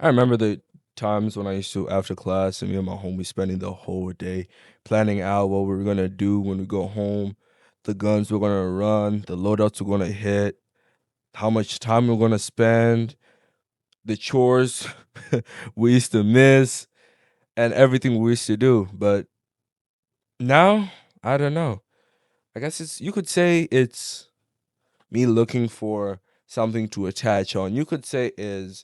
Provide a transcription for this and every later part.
I remember the times when I used to, after class, and me and my homies spending the whole day planning out what we were gonna do when we go home, the guns we're gonna run, the loadouts we're gonna hit, how much time we're gonna spend, the chores we used to miss, and everything we used to do. But now, I don't know. I guess it's you could say it's me looking for something to attach on. You could say is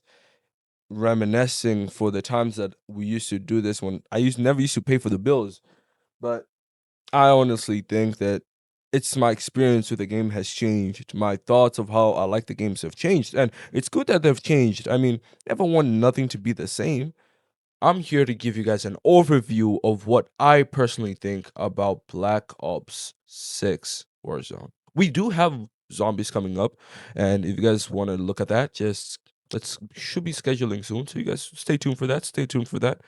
reminiscing for the times that we used to do this when I used never used to pay for the bills. But I honestly think that it's my experience with the game has changed. My thoughts of how I like the games have changed. And it's good that they've changed. I mean, never want nothing to be the same. I'm here to give you guys an overview of what I personally think about Black Ops 6 Warzone. We do have zombies coming up, and if you guys want to look at that, just let's should be scheduling soon. So you guys stay tuned for that. Stay tuned for that.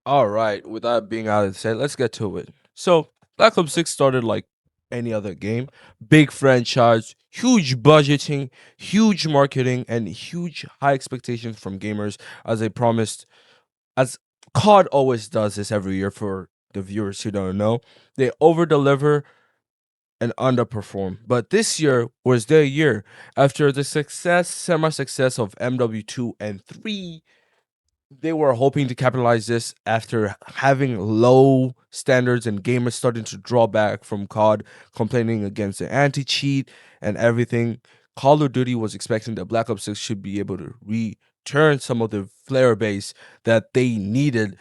All right, with that being out of the set, let's get to it. So, Black Ops 6 started like any other game. Big franchise, huge budgeting, huge marketing, and huge high expectations from gamers as they promised, as COD always does this every year for the viewers who don't know. They over deliver and underperform. But this year was their year. After the semi success of MW2 and 3, they were hoping to capitalize this after having low standards and gamers starting to draw back from COD, complaining against the anti cheat and everything. Call of Duty was expecting that Black Ops 6 should be able to return some of the player base that they needed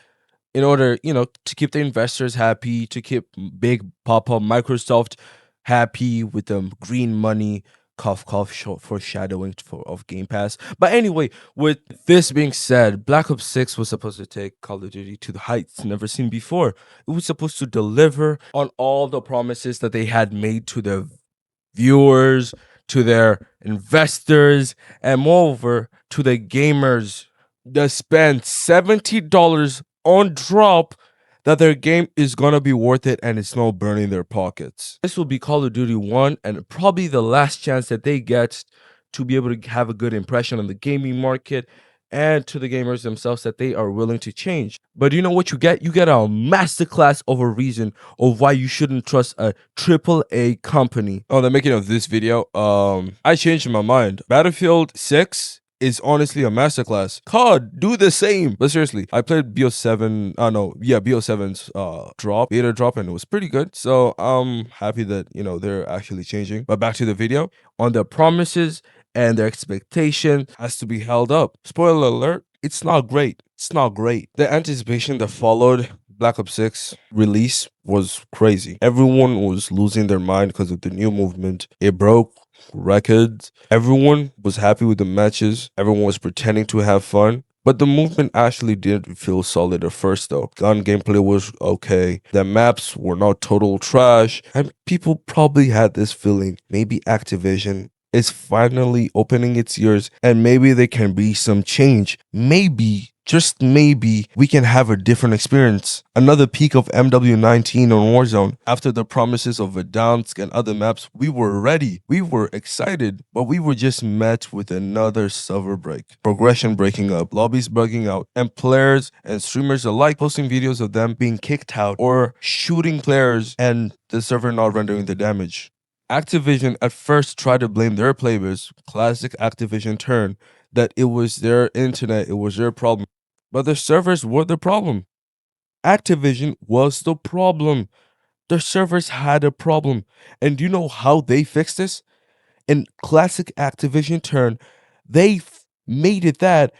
in order, to keep the investors happy, to keep big Papa Microsoft happy with the green money, cough cough, foreshadowing of Game Pass. But anyway, with this being said, Black Ops 6 was supposed to take Call of Duty to the heights never seen before. It was supposed to deliver on all the promises that they had made to their viewers, to their investors, and moreover to the gamers that spend $70 on drop that their game is gonna be worth it and it's not burning their pockets. This will be Call of Duty 1 and probably the last chance that they get to be able to have a good impression on the gaming market and to the gamers themselves that they are willing to change. But you know what you get? You get a masterclass of a reason of why you shouldn't trust a triple A company. On the making of this video, I changed my mind. Battlefield 6 is honestly a masterclass. COD, do the same. But seriously, I played BO7, no, yeah, BO7's beta drop, and it was pretty good. So I'm happy that, they're actually changing. But back to the video. On the promises and their expectation has to be held up. Spoiler alert, it's not great. It's not great. The anticipation that followed Black Ops 6 release was crazy. Everyone was losing their mind because of the new movement. It broke records. Everyone was happy with the matches. Everyone was pretending to have fun. But the movement actually didn't feel solid at first, though. Gun gameplay was okay. The maps were not total trash. And people probably had this feeling maybe Activision is finally opening its ears and maybe there can be some change. Maybe, just maybe, we can have a different experience. Another peak of MW19 on Warzone. After the promises of Verdansk and other maps, we were ready. We were excited, but we were just met with another server break. Progression breaking up, lobbies bugging out, and players and streamers alike posting videos of them being kicked out or shooting players and the server not rendering the damage. Activision at first tried to blame their players, classic Activision turn, that it was their internet, it was their problem. But the servers were the problem. Activision was the problem. The servers had a problem. And do you know how they fixed this? In classic Activision turn, they made it that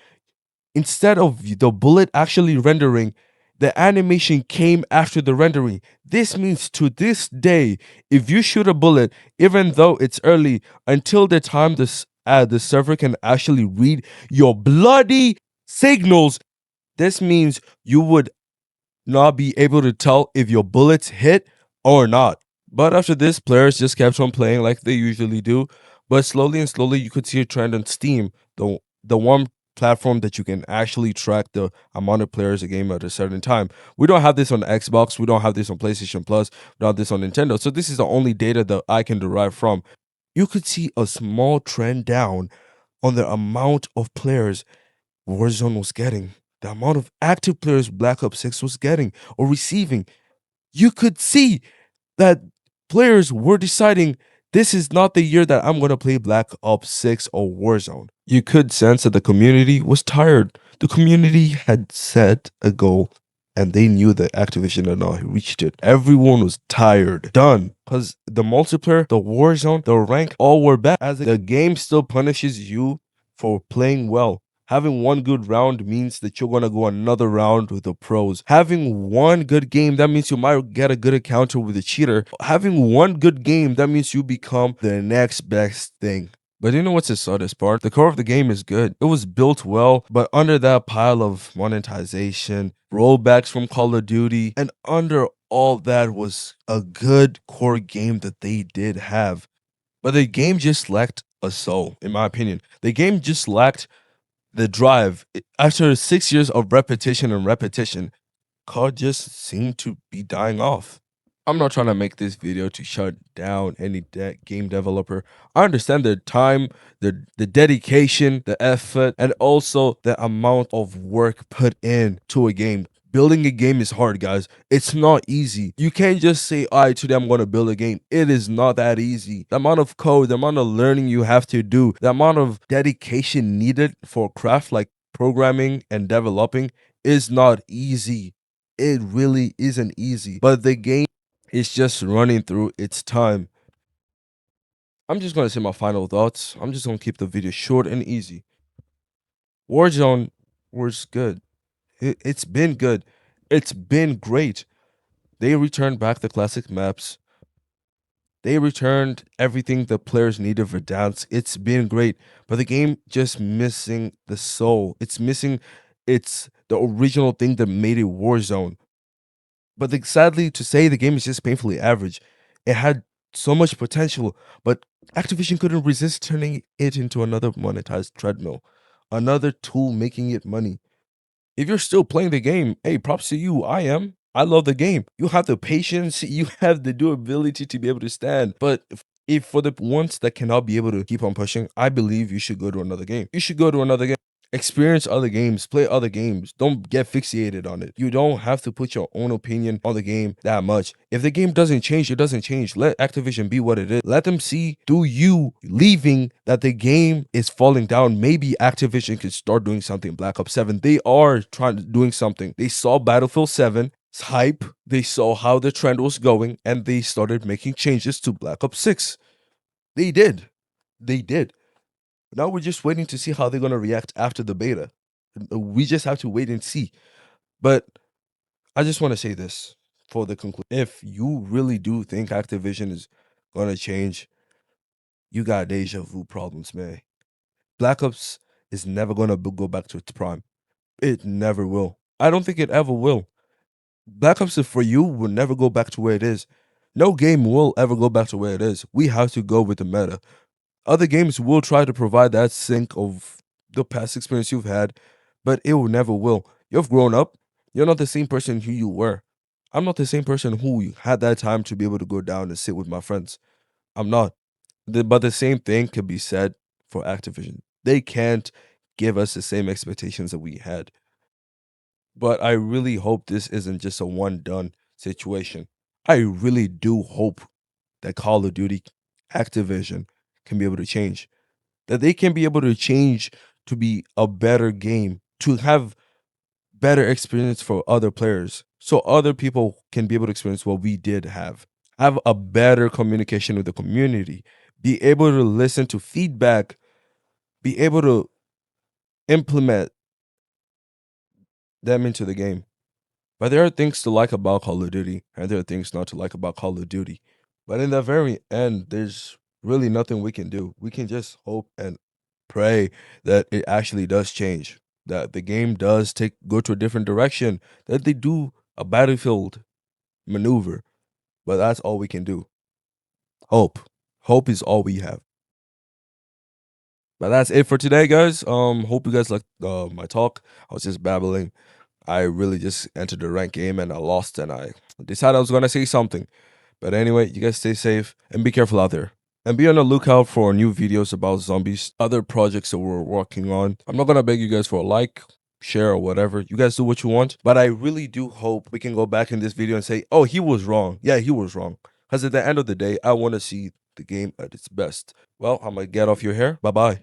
instead of the bullet actually rendering, the animation came after the rendering. This means to this day, if you shoot a bullet, even though it's early, until the time the server can actually read your bloody signals, this means you would not be able to tell if your bullets hit or not. But after this, players just kept on playing like they usually do. But slowly and slowly, you could see a trend on Steam, the one platform that you can actually track the amount of players a game at a certain time. We don't have this on Xbox. We don't have this on PlayStation Plus. We don't have this on Nintendo. So this is the only data that I can derive from. You could see a small trend down on the amount of players Warzone was getting, the amount of active players Black Ops 6 was getting or receiving, you could see that players were deciding this is not the year that I'm going to play Black Ops 6 or Warzone. You could sense that the community was tired. The community had set a goal and they knew that Activision had not reached it. Everyone was tired, done. Because the multiplayer, the Warzone, the rank, all were bad. As the game still punishes you for playing well. Having one good round means that you're going to go another round with the pros. Having one good game, that means you might get a good encounter with a cheater. Having one good game, that means you become the next best thing. But you know what's the saddest part? The core of the game is good. It was built well, but under that pile of monetization, rollbacks from Call of Duty, and under all that was a good core game that they did have. But the game just lacked a soul, in my opinion. The game just lacked the drive. After 6 years of repetition and repetition, COD just seemed to be dying off. I'm not trying to make this video to shut down any game developer. I understand the time, the dedication, the effort, and also the amount of work put in to a game. Building a game is hard, guys. It's not easy. You can't just say, all right, today I'm going to build a game. It is not that easy. The amount of code, the amount of learning you have to do, the amount of dedication needed for craft like programming and developing is not easy. It really isn't easy. But the game is just running through its time. I'm just going to say my final thoughts. I'm just going to keep the video short and easy. Warzone was good. It's been good. It's been great. They returned back the classic maps. They returned everything the players needed for dance. It's been great. But the game just missing the soul. It's missing the original thing that made it Warzone. But sadly to say, the game is just painfully average. It had so much potential, but Activision couldn't resist turning it into another monetized treadmill, another tool making it money. If you're still playing the game, hey, props to you. I am. I love the game. You have the patience, you have the durability to be able to stand. But if for the ones that cannot be able to keep on pushing, I believe you should go to another game. You should go to another game. Experience other games, play other games. Don't get fixated on it. You don't have to put your own opinion on the game that much. If the game doesn't change, it doesn't change. Let Activision be what it is. Let them see through you leaving that the game is falling down. Maybe Activision could start doing something. Black Ops 7, they are doing something. They saw Battlefield 7 hype. They saw how the trend was going and they started making changes to Black Ops 6. They did. They did. Now we're just waiting to see how they're going to react after the beta. We just have to wait and see. But I just want to say this for the conclusion. If you really do think Activision is going to change, you got deja vu problems, man. Black Ops is never going to go back to its prime. It never will. I don't think it ever will. Black Ops for you will never go back to where it is. No game will ever go back to where it is. We have to go with the meta. Other games will try to provide that sync of the past experience you've had, but it will never will. You've grown up. You're not the same person who you were. I'm not the same person who had that time to be able to go down and sit with my friends. I'm not. But the same thing could be said for Activision. They can't give us the same expectations that we had. But I really hope this isn't just a one done situation. I really do hope that Call of Duty Activision can be able to change. That they can be able to change to be a better game, to have better experience for other players. So other people can be able to experience what we did have. Have a better communication with the community. Be able to listen to feedback. Be able to implement them into the game. But there are things to like about Call of Duty, and there are things not to like about Call of Duty. But in the very end, there's really nothing we can do. We can just hope and pray that it actually does change, that the game does go to a different direction, that they do a battlefield maneuver. But that's all we can do. Hope. Hope is all we have. But that's it for today, guys. Hope you guys liked my talk. I was just babbling. I really just entered the rank game and I lost and I decided I was gonna say something. But anyway, you guys stay safe and be careful out there. And be on the lookout for new videos about zombies, other projects that we're working on. I'm not gonna beg you guys for a like, share, or whatever. You guys do what you want. But I really do hope we can go back in this video and say, oh, he was wrong. Yeah, he was wrong. Because at the end of the day, I want to see the game at its best. Well, I'm gonna get off your hair. Bye bye.